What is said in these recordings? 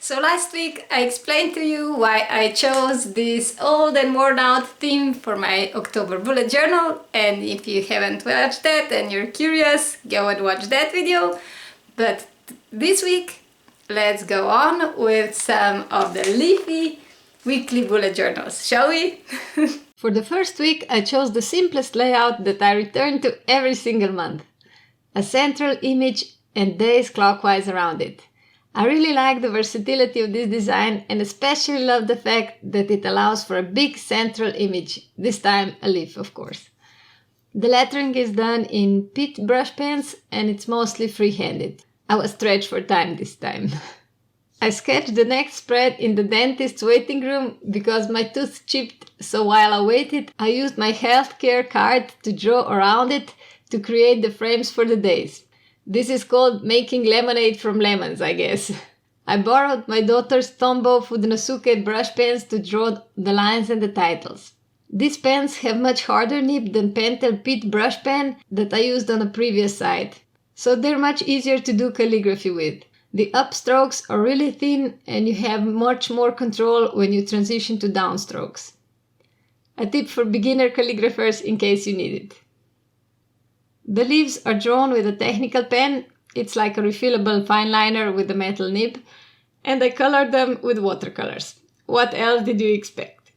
So last week I explained to you why I chose this old and worn out theme for my October bullet journal, and if you haven't watched that and you're curious, go and watch that video. But this week, let's go on with some of the leafy weekly bullet journals, shall we? For the first week I chose the simplest layout that I return to every single month. A central image and days clockwise around it. I really like the versatility of this design and especially love the fact that it allows for a big central image, this time a leaf of course. The lettering is done in pit brush pens and it's mostly free-handed. I was stretched for time this time. I sketched the next spread in the dentist's waiting room because my tooth chipped, so while I waited I used my healthcare card to draw around it to create the frames for the days. This is called making lemonade from lemons, I guess. I borrowed my daughter's Tombow Fudenosuke brush pens to draw the lines and the titles. These pens have much harder nib than Pentel Pit brush pen that I used on a previous site, so they're much easier to do calligraphy with. The upstrokes are really thin and you have much more control when you transition to downstrokes. A tip for beginner calligraphers in case you need it. The leaves are drawn with a technical pen, it's like a refillable fine liner with a metal nib, and I colored them with watercolors. What else did you expect?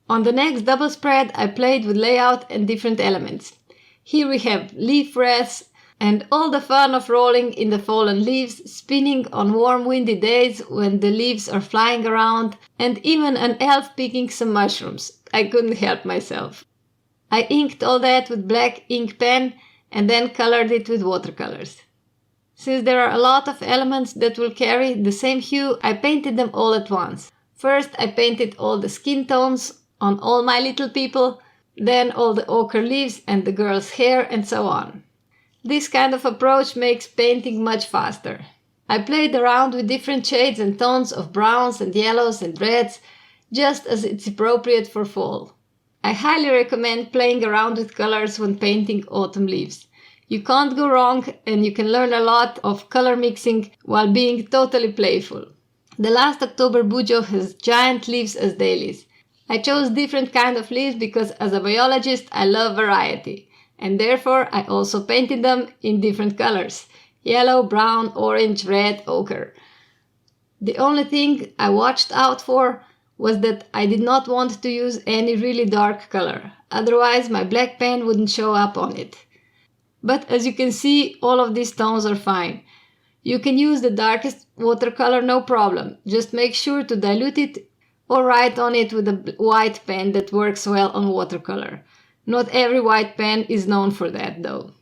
On the next double spread I played with layout and different elements. Here we have leaf wreaths and all the fun of rolling in the fallen leaves, spinning on warm windy days when the leaves are flying around, and even an elf picking some mushrooms. I couldn't help myself. I inked all that with black ink pen and then colored it with watercolors. Since there are a lot of elements that will carry the same hue, I painted them all at once. First I painted all the skin tones on all my little people, then all the ochre leaves and the girl's hair and so on. This kind of approach makes painting much faster. I played around with different shades and tones of browns and yellows and reds, just as it's appropriate for fall. I highly recommend playing around with colors when painting autumn leaves. You can't go wrong and you can learn a lot of color mixing while being totally playful. The last October bujo has giant leaves as dailies. I chose different kind of leaves because as a biologist I love variety, and therefore I also painted them in different colors: yellow, brown, orange, red, ochre. The only thing I watched out for was that I did not want to use any really dark color, otherwise my black pen wouldn't show up on it. But as you can see, all of these tones are fine. You can use the darkest watercolor, no problem, just make sure to dilute it or write on it with a white pen that works well on watercolor. Not every white pen is known for that though.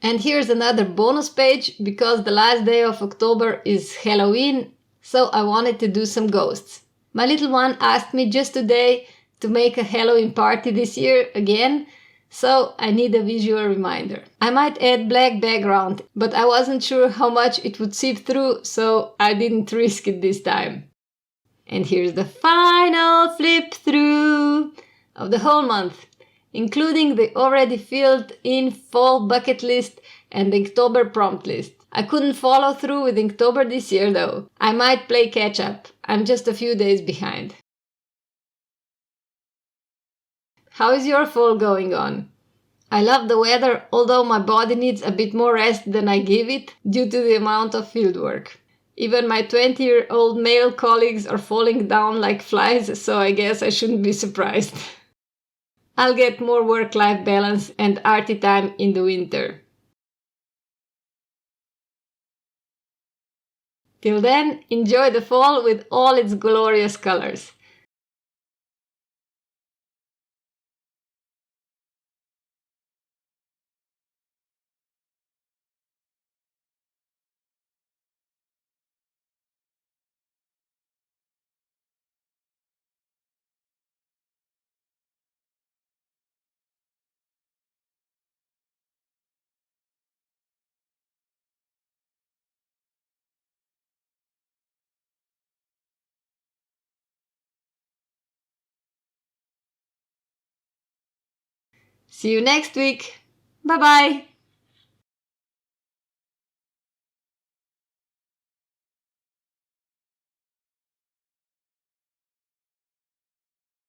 And here's another bonus page, because the last day of October is Halloween, so I wanted to do some ghosts. My little one asked me just today to make a Halloween party this year again, so I need a visual reminder. I might add black background, but I wasn't sure how much it would seep through, so I didn't risk it this time. And here's the final flip through of the whole month, including the already filled in fall bucket list and the October prompt list. I couldn't follow through with Inktober this year though. I might play catch up. I'm just a few days behind. How is your fall going on? I love the weather, although my body needs a bit more rest than I give it due to the amount of field work. Even my 20-year-old male colleagues are falling down like flies, so I guess I shouldn't be surprised. I'll get more work-life balance and arty time in the winter. Till then, enjoy the fall with all its glorious colors. See you next week. Bye bye!